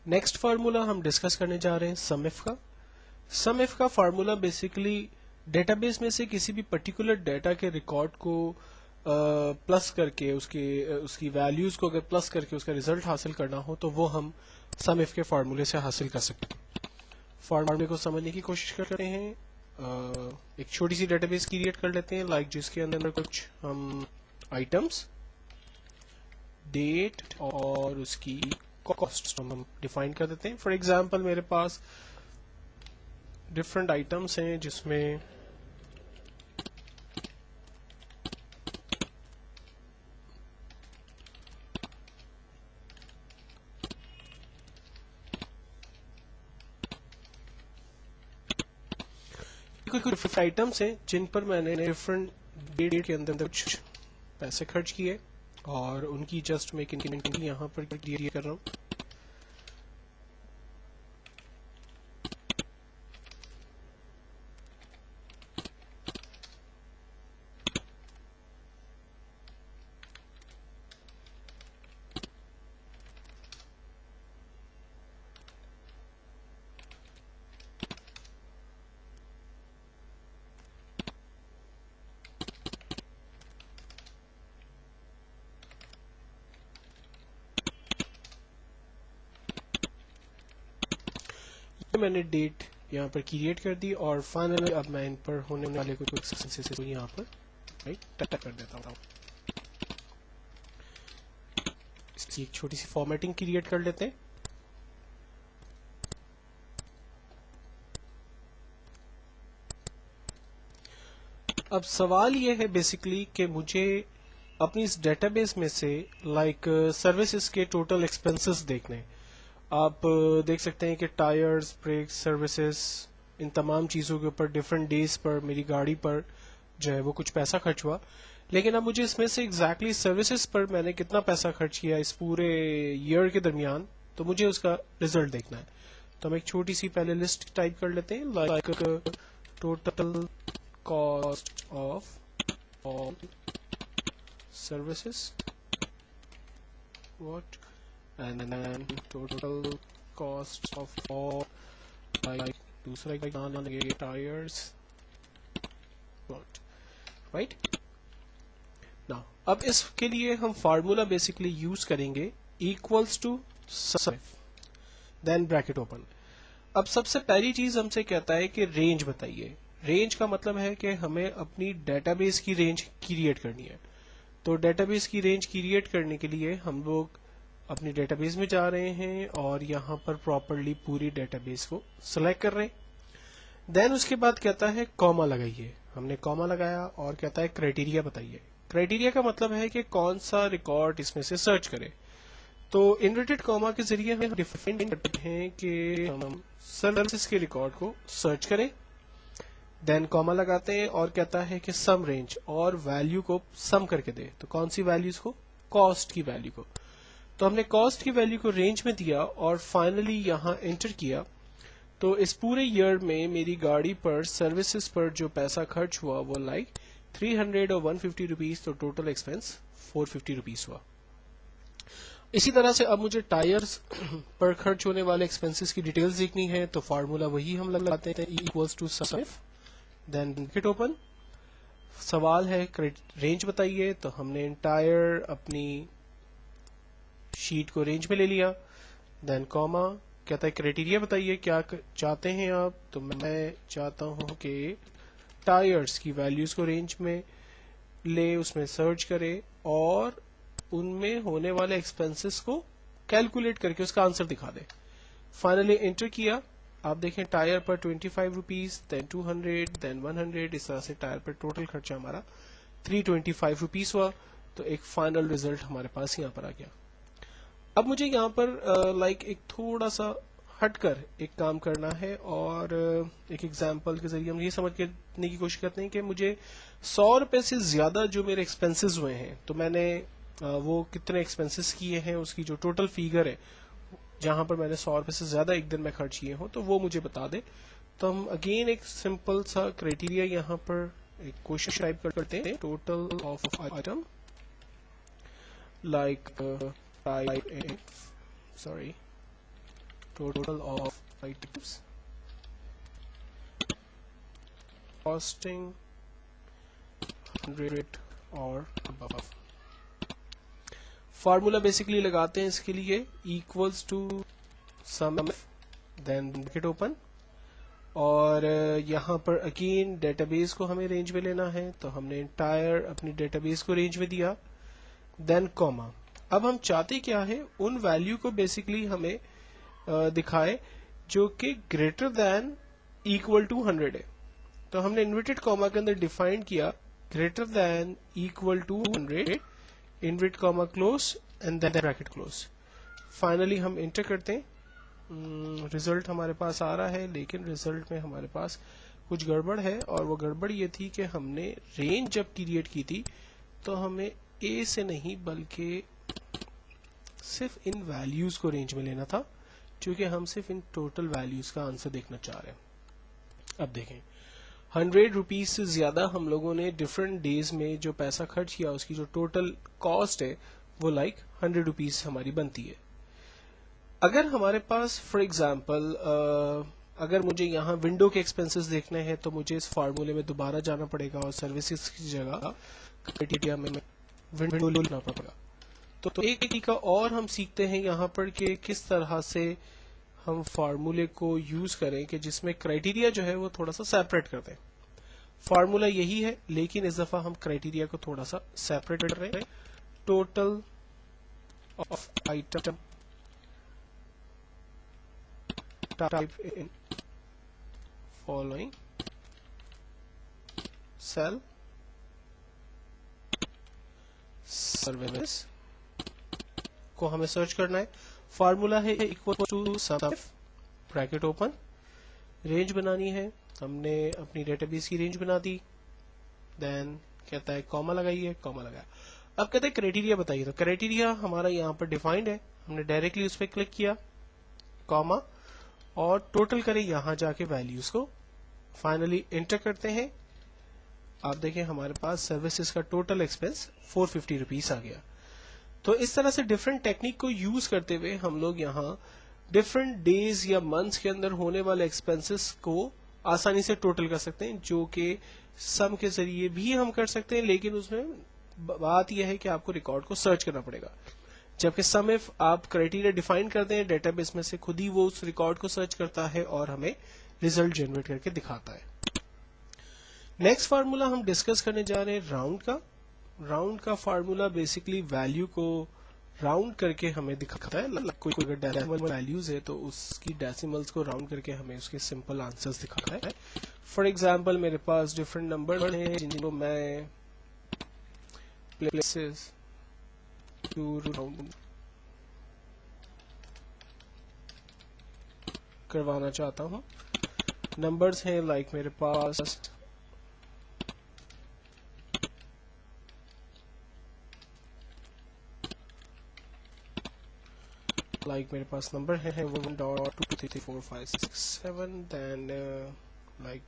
Next formula हम discuss करने जा रहे हैं सम इफ का। सम इफ का फार्मूला बेसिकली डेटाबेस में से किसी भी पर्टिकुलर डेटा के रिकॉर्ड को प्लस करके उसकी वैल्यूज को अगर प्लस करके उसका रिजल्ट हासिल करना हो तो वो हम सम इफ के फार्मूले से हासिल कर सकते हैं। फार्मूले को समझने की कोशिश करते हैं। एक छोटी सी डेटाबेस क्रिएट कर लेते हैं, लाइक जिसके अंदर कुछ हम आइटम्स, डेट और उसकी कॉस्ट हम डिफाइन कर देते हैं। फॉर एग्जांपल मेरे पास डिफरेंट आइटम्स हैं जिसमें कुछ आइटम्स हैं जिन पर मैंने डिफरेंट डेट के अंदर कुछ पैसे खर्च किए और उनकी जस्ट मैं यहाँ पर क्लियर कर रहा हूँ। मैंने डेट यहाँ पर क्रिएट कर दी और फाइनली अब मैं इन पर होने वाले कुछ एक्सपेंसेस को यहाँ पर राइट टच कर देता हूँ। इसकी एक छोटी सी फॉर्मेटिंग क्रिएट कर लेते हैं। अब सवाल ये है बेसिकली कि मुझे अपनी इस डेटाबेस में से लाइक सर्विसेज के टोटल एक्सपेंसेस देखने। आप देख सकते हैं कि टायर्स, ब्रेक्स, सर्विसेज, इन तमाम चीज़ों के ऊपर डिफरेंट डेज पर मेरी गाड़ी पर जो है वो कुछ पैसा खर्च हुआ। लेकिन अब मुझे इसमें से एग्जैक्टली सर्विसेज पर मैंने कितना पैसा खर्च किया इस पूरे ईयर के दरमियान, तो मुझे उसका रिजल्ट देखना है। तो हम एक छोटी सी पहले लिस्ट टाइप कर लेते हैं, like total cost of all services what and then total cost of all, like दूसरा एग्जाम्पल लगे टायर्स व्हाट, राइट। नाउ अब इसके लिए हम फार्मूला बेसिकली यूज करेंगे equals to sum if, then bracket open. अब सबसे पहली चीज हमसे कहता है कि रेंज बताइए। रेंज का मतलब है कि हमें अपनी डेटाबेस की रेंज क्रिएट करनी है। तो डेटाबेस की रेंज क्रिएट करने के लिए हम लोग अपनी डेटाबेस में जा रहे हैं और यहाँ पर प्रॉपरली पूरी डेटाबेस को सिलेक्ट कर रहे हैं। देन उसके बाद कहता है कॉमा लगाइए। हमने कॉमा लगाया और कहता है क्राइटेरिया बताइए। क्राइटेरिया का मतलब है कि कौन सा रिकॉर्ड इसमें से सर्च करें। तो इनवर्टेड कॉमा के जरिए हम डिफाइन करते हैं कि हम सर्विसेज के रिकॉर्ड को सर्च करें। देन कॉमा लगाते हैं और कहता है कि सम रेंज और वैल्यू को सम करके दे। तो कौन सी वैल्यूज को? कॉस्ट की वैल्यू को। तो हमने कॉस्ट की वैल्यू को रेंज में दिया और फाइनली यहाँ एंटर किया। तो इस पूरे ईयर में मेरी गाड़ी पर सर्विसेज पर जो पैसा खर्च हुआ वो लाइक 300 और 150 रुपीज, तो टोटल एक्सपेंस 450 रुपीज हुआ। इसी तरह से अब मुझे टायर्स पर खर्च होने वाले एक्सपेंसेस की डिटेल्स देखनी है। तो फार्मूला वही हम लगाते हैं, equals to sum if, then bracket open. सवाल है रेंज बताइए, तो हमने एंटायर अपनी शीट को रेंज में ले लिया। देन कॉमा, कहता है क्राइटेरिया बताइए क्या चाहते हैं आप। तो मैं चाहता हूं कि टायर्स की वैल्यूज को रेंज में ले, उसमें सर्च करे और उनमें होने वाले एक्सपेंसेस को कैलकुलेट करके उसका आंसर दिखा दे। फाइनली एंटर किया। आप देखें टायर पर 25 रुपीज, देन 200, देन 100, इस तरह से टायर पर टोटल खर्चा हमारा 325 रुपीज हुआ। तो एक फाइनल रिजल्ट हमारे पास यहाँ पर आ गया। अब मुझे यहाँ पर लाइक एक थोड़ा सा हटकर एक काम करना है और एक एग्जांपल के जरिए हम ये समझ करने की कोशिश करते हैं कि मुझे 100 रुपए से ज्यादा जो मेरे एक्सपेंसेस हुए हैं, तो मैंने वो कितने एक्सपेंसेस किए हैं, उसकी जो टोटल फिगर है जहां पर मैंने 100 रुपए से ज्यादा एक दिन में खर्च किए हो, तो वो मुझे बता दे। तो हम अगेन एक सिंपल सा क्राइटेरिया यहाँ पर एक क्वेश्चन टाइप करते हैं, total of item like type sorry total of items costing 100 or above. Formula basically लगाते हैं इसके लिए equals to sum then bracket open, और यहाँ पर अगेन डेटाबेस को हमें रेंज में लेना है तो हमने इंटायर अपनी डेटाबेस को रेंज में दिया, देन कॉमा. अब हम चाहते क्या है, उन वैल्यू को बेसिकली हमें दिखाए जो कि ग्रेटर देन इक्वल टू 100 है. तो हमने इन्वर्टेड कॉमा के अंदर डिफाइन किया greater than equal to 100, invert comma close and then bracket close. Finally हम इंटर करते हैं. रिजल्ट हमारे पास आ रहा है, लेकिन रिजल्ट में हमारे पास कुछ गड़बड़ है, और वो गड़बड़ ये थी कि हमने रेंज जब क्रिएट की थी तो हमें ए से नहीं बल्कि सिर्फ इन वैल्यूज को रेंज में लेना था, क्योंकि हम सिर्फ इन टोटल वैल्यूज का आंसर देखना चाह रहे हैं. अब देखें 100 रुपीज से ज्यादा हम लोगों ने डिफरेंट डेज में जो पैसा खर्च किया उसकी जो टोटल कॉस्ट है वो 100 रुपीज हमारी बनती है. अगर हमारे पास फॉर एग्जांपल अगर मुझे यहाँ विंडो के एक्सपेंसेस देखने हैं तो मुझे इस फार्मूले में दोबारा जाना पड़ेगा और सर्विसेज की जगह क्राइटेरिया में विंडो लेना पड़ेगा. तो एक तरीका और हम सीखते हैं यहाँ पर कि किस तरह से हम फार्मूले को यूज करें कि जिसमें क्राइटेरिया जो है वो थोड़ा सा सेपरेट कर दें. फार्मूला यही है, लेकिन इस दफा हम क्राइटेरिया को थोड़ा सा सेपरेट कर रहे हैं. Total of item type in following cell service को हमें सर्च करना है. फार्मूला है equal to sum bracket open, range बनानी है, हमने अपनी डेटाबेस की रेंज बना दी, देन कहता है कॉमा लगाइए, कॉमा लगाया. अब कहते हैं क्राइटेरिया बताइए, तो क्राइटेरिया हमारा यहाँ पर डिफाइंड है, हमने डायरेक्टली उस पर क्लिक किया, कॉमा, और टोटल करें यहां जाके वैल्यूज को. फाइनली एंटर करते हैं. आप देखें हमारे पास सर्विसेज का टोटल एक्सपेंस 450 रुपीज आ गया. तो इस तरह से डिफरेंट टेक्निक को यूज करते हुए हम लोग यहाँ डिफरेंट डेज या मंथ्स के अंदर होने वाले एक्सपेंसेस को आसानी से टोटल कर सकते हैं, जो कि सम के जरिए भी हम कर सकते हैं, लेकिन उसमें बात यह है कि आपको रिकॉर्ड को सर्च करना पड़ेगा. जबकि सम इफ आप क्राइटेरिया डिफाइन करते हैं डेटाबेस में से खुद ही वो उस रिकॉर्ड को सर्च करता है और हमें रिजल्ट जनरेट करके दिखाता है. नेक्स्ट फार्मूला हम डिस्कस करने जा रहे हैं राउंड का. राउंड का फार्मूला बेसिकली वैल्यू को राउंड करके हमें दिखाता है. कोई अगर डेसिमल वैल्यूज है तो उसकी डेसिमल्स को राउंड करके हमें उसके सिंपल आंसर्स दिखाता है. फॉर एग्जाम्पल मेरे पास डिफरेंट नंबर हैं जिनको मैं प्लेसेस करवाना चाहता हूं. नंबर्स हैं लाइक मेरे पास नंबर है 1.23456 देन लाइक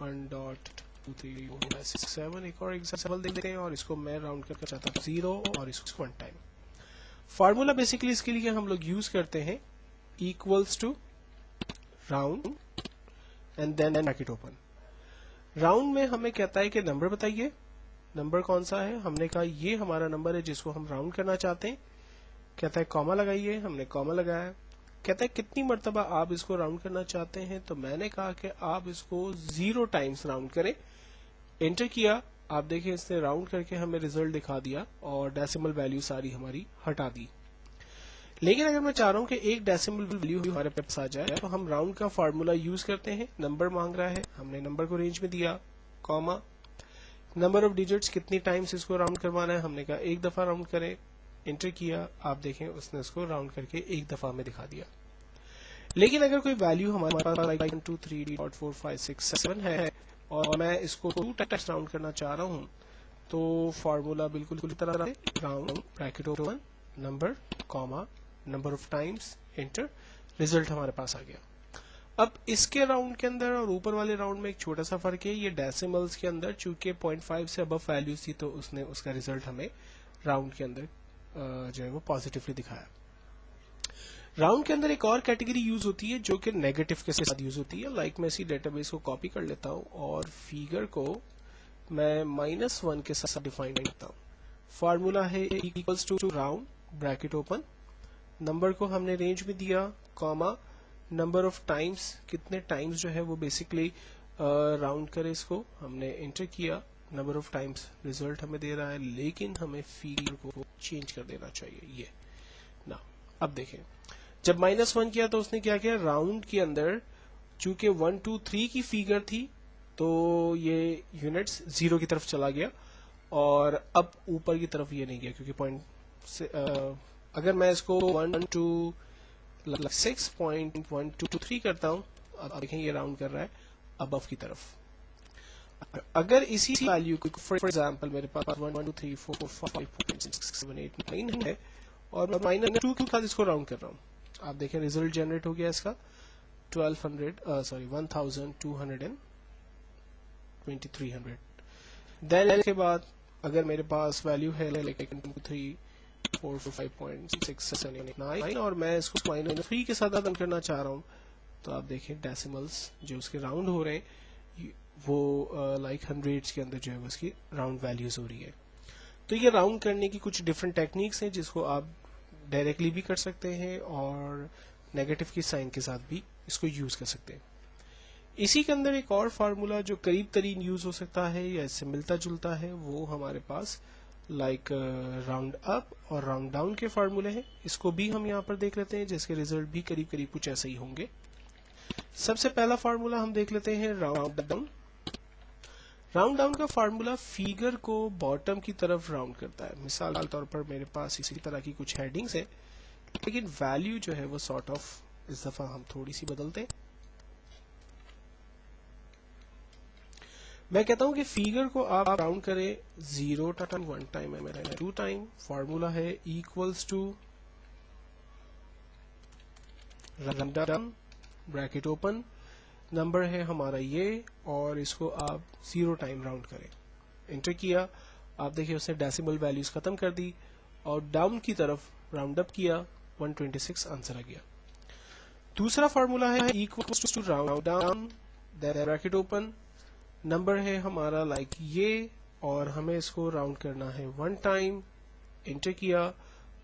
1.23456. एक और एग्जांपल देखते हैं और इसको मैं राउंड करके चाहता हूँ 0 और इसको 1 टाइम. फार्मूला बेसिकली इसके लिए हम लोग यूज करते हैं equals to round and then bracket open. Round में हमें कहता है कि नंबर बताइए, नंबर कौन सा है. हमने कहा ये हमारा नंबर है जिसको हम राउंड करना चाहते हैं. कहता है कॉमा लगाइए, हमने कॉमा लगाया. कहता है कितनी मर्तबा आप इसको राउंड करना चाहते हैं, तो मैंने कहा कि आप इसको 0 टाइम्स राउंड करें. एंटर किया. आप देखें इसने राउंड करके हमें रिजल्ट दिखा दिया और डेसिमल वैल्यू सारी हमारी हटा दी. लेकिन अगर मैं चाह रहा हूं कि एक डेसिमल वैल्यू हमारे पास आ जाए तो हम राउंड का फार्मूला यूज करते हैं. नंबर मांग रहा है, हमने नंबर को रेंज में दिया, कॉमा, नंबर ऑफ डिजिट्स कितनी टाइम्स इसको राउंड करवाना है, हमने कहा एक दफा राउंड करें. एंटर किया. आप देखें उसने इसको राउंड करके एक दफा में दिखा दिया. लेकिन अगर कोई वैल्यू हमारे पास 1.23456 है और मैं इसको 2 टाइम्स राउंड करना चाह रहा हूं, तो फार्मूला बिल्कुल तरह round bracket open number comma number of times enter, result हमारे पास आ गया. अब इसके राउंड के अंदर और ऊपर वाले राउंड में एक छोटा सा फर्क है. ये डेसिमल्स के अंदर चूंकि 0.5 से अबव वैल्यूज थी तो उसने उसका रिजल्ट हमें राउंड के अंदर जो है वो पॉजिटिवली दिखाया. राउंड के अंदर एक और कैटेगरी यूज होती है जो कि नेगेटिव के साथ यूज होती है. लाइक मैं इसी डेटाबेस को कॉपी कर लेता हूं और फिगर को मैं -1 के साथ डिफाइन करता हूं. फार्मूला है equals to round bracket open, number को हमने रेंज में दिया, कॉमा, नंबर ऑफ टाइम्स, कितने टाइम्स जो है वो बेसिकली राउंड करे इसको हमने एंटर किया. नंबर ऑफ टाइम्स रिजल्ट हमें दे रहा है, लेकिन हमें फिगर को चेंज कर देना चाहिए. ये ना, अब देखें, जब -1 किया तो उसने क्या किया, राउंड के अंदर चूंकि 1 2 3 की फिगर थी तो ये यूनिट्स 0 की तरफ चला गया और अब ऊपर की तरफ ये नहीं गया, क्योंकि पॉइंट से अगर मैं इसको 1 2 6.123 करता हूं, अब देखें ये राउंड कर रहा है अबव की तरफ. अगर इसी वैल्यू को फॉर एग्जांपल मेरे पास 1 2 3 4 5 6 7 8 9 है और मैं -2 के साथ इसको राउंड कर रहा हूं, आप देखें रिजल्ट जनरेट हो गया इसका 122300. देन के बाद अगर मेरे पास वैल्यू है 3 4 5.6 7 8 9 और मैं इसको -3 के साथ राउंड करना चाह रहा हूं, तो आप देखें डेसिमल्स जो उसके राउंड हो रहे हैं वो लाइक हंड्रेड्स के अंदर जो है उसकी राउंड वैल्यूज हो रही है. तो ये राउंड करने की कुछ डिफरेंट टेक्निक्स हैं जिसको आप डायरेक्टली भी कर सकते हैं और नेगेटिव की साइन के साथ भी इसको यूज कर सकते हैं. इसी के अंदर एक और फार्मूला जो करीब तरीन यूज हो सकता है या इससे मिलता जुलता है वो हमारे पास लाइक राउंड अप और राउंड डाउन के फार्मूले हैं. इसको भी हम यहाँ पर देख लेते हैं जिसके रिजल्ट भी करीब करीब कुछ ऐसे ही होंगे. सबसे पहला फार्मूला हम देख लेते हैं राउंड डाउन. राउंड डाउन का फार्मूला फिगर को बॉटम की तरफ राउंड करता है. मिसाल के तौर पर मेरे पास इसी तरह की कुछ हेडिंग्स है, लेकिन वैल्यू जो है वो सॉर्ट ऑफ इस दफा हम थोड़ी सी बदलते हैं. मैं कहता हूं कि फिगर को आप राउंड करें 0 टाइम 1 टाइम 2 टाइम. फार्मूला है equals to round down bracket open, number है हमारा ये और इसको आप 0 टाइम राउंड करें. एंटर किया, आप देखिए उसने डेसिमल वैल्यूज खत्म कर दी और डाउन की तरफ राउंड अप किया, 126 आंसर आ गया. दूसरा फार्मूला है equals to round down bracket open, number है हमारा लाइक ये और हमें इसको राउंड करना है 1 टाइम. एंटर किया,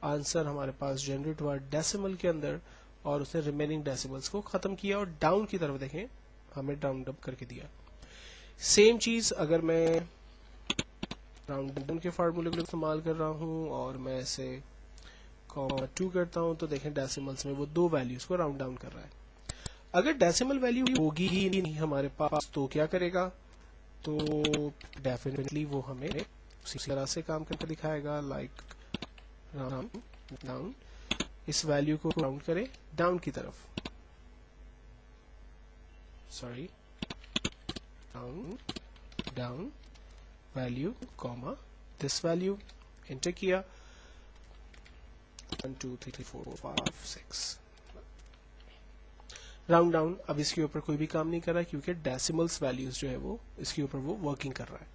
आंसर हमारे पास जनरेट हुआ डेसिमल के अंदर और उसने रिमेनिंग डेसिमल्स को खत्म किया और डाउन की तरफ देखें हमें राउंड अप करके दिया. सेम चीज अगर मैं राउंड डाउन के फार्मूले को इस्तेमाल कर रहा हूं और मैं इसे 2 करता हूं तो देखें डेसिमल्स में वो 2 वैल्यूज को राउंड डाउन कर रहा है. अगर डेसिमल वैल्यू होगी ही नहीं हमारे पास तो क्या करेगा, तो डेफिनेटली वो हमें उसी तरह से काम करके दिखाएगा. लाइक राउंड डाउन, इस वैल्यू को राउंड करें डाउन की तरफ, sorry down value comma this value. Enter किया, 1 2 3 4 5 6 राउंड डाउन. अब इसके ऊपर कोई भी काम नहीं कर रहा है क्योंकि डेसिमल्स वैल्यूज जो है वो इसके ऊपर वो वर्किंग कर रहा है.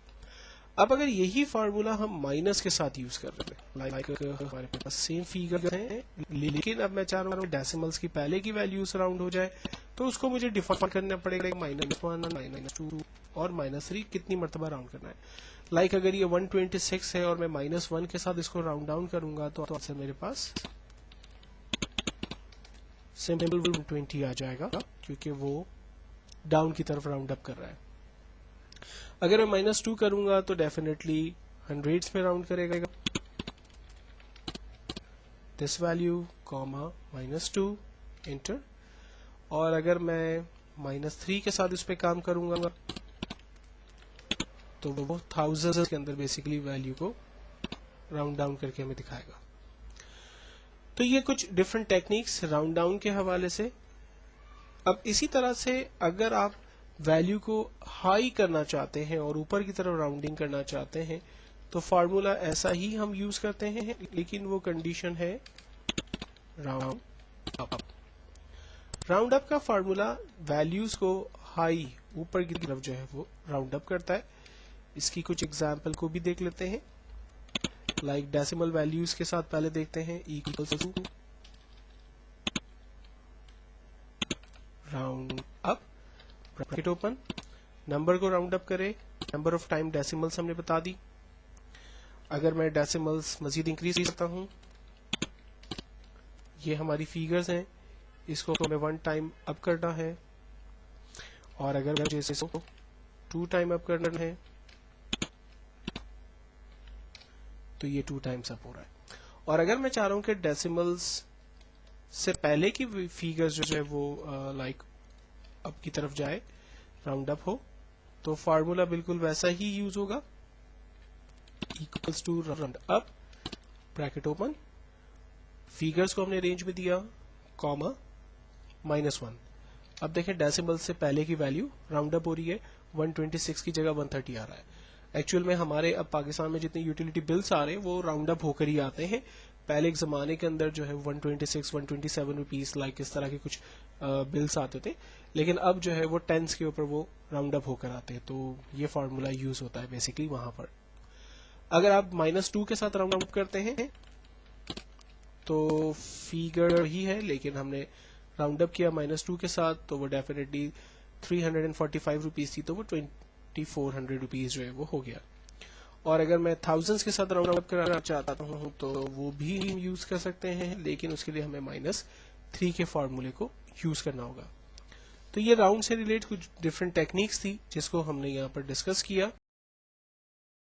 अब अगर यही फार्मूला हम माइनस के साथ यूज कर रहे हैं, लाइक हमारे पास सेम फिगर है लेकिन अब मैं चाह रहा हूँ डेसिमल्स की पहले की वैल्यूज राउंड हो जाए, तो उसको मुझे डिफाइन करना पड़ेगा -1 -2 और -3 कितनी मरतबा राउंड करना है. लाइक अगर ये 126 है और मैं -1 के साथ इसको राउंड डाउन करूंगा तो आंसर मेरे पास सिंपल 120 आ जाएगा क्योंकि वो डाउन की तरफ राउंड अप कर रहा है. अगर मैं -2 करूंगा तो डेफिनेटली हंड्रेड्स में राउंड करेगा, दिस वैल्यू कॉमा -2 एंटर. और अगर मैं -3 के साथ इस पे काम करूंगा तो वो थाउजेंड्स के अंदर बेसिकली वैल्यू को राउंड डाउन करके हमें दिखाएगा. तो ये कुछ डिफरेंट टेक्निक्स राउंड डाउन के हवाले से. अब इसी तरह से अगर आप वैल्यू को हाई करना चाहते हैं और ऊपर की तरफ राउंडिंग करना चाहते हैं तो फार्मूला ऐसा ही हम यूज करते हैं, लेकिन वो कंडीशन है राउंड अप. राउंड अप का फार्मूला वैल्यूज को हाई ऊपर की तरफ जो है वो राउंड अप करता है. इसकी कुछ एग्जाम्पल को भी देख लेते हैं. लाइक डेसिमल वैल्यूज के साथ पहले देखते हैं equals to bracket open, number को राउंड अप करे, नंबर ऑफ टाइम डेसिमल्स हमने बता दी। अगर मैं डेसिमल्स मजीद इंक्रीज करता हूं, ये हमारी फिगर्स हैं, इसको हमें 1 टाइम अप करना है, और अगर मुझे इसको 2 टाइम अप करना है तो ये 2 टाइम्स अप हो रहा है। और अगर मैं चाह रहा हूं कि डेसिमल्स से पहले की फिगर्स जो है वो लाइक अप की तरफ जाए, राउंड अप हो, तो फार्मूला बिल्कुल वैसा ही यूज होगा, equals to round up, bracket open, figures को हमने रेंज में दिया, कॉमा, -1। अब देखें डेसिमल से पहले की वैल्यू राउंड अप हो रही है, 126 की जगह 130 आ रहा है। एक्चुअल में हमारे अब पाकिस्तान में जितने यूटिलिटी बिल्स आ रहे हैं वो राउंड अप होकर ही आते हैं। पहले एक जमाने के अंदर जो है 126, 127 रुपीज लाइक इस तरह के कुछ बिल्स आते थे, लेकिन अब जो है वो टेंस के ऊपर वो राउंड अप होकर आते हैं, तो ये फार्मूला यूज होता है बेसिकली वहां पर। अगर आप -2 के साथ राउंड अप करते हैं तो फिगर ही है, लेकिन हमने राउंड अप किया -2 के साथ, तो वो डेफिनेटली 345 रुपीज थी, तो वो 2400 रुपीज जो है वो हो गया। और अगर मैं थाउजेंड्स के साथ राउंड अप करना चाहता हूँ तो वो भी यूज कर सकते हैं, लेकिन उसके लिए हमें -3 के फॉर्मूले को यूज करना होगा। तो ये राउंड से रिलेटेड कुछ डिफरेंट टेक्निक्स थी जिसको हमने यहाँ पर डिस्कस किया।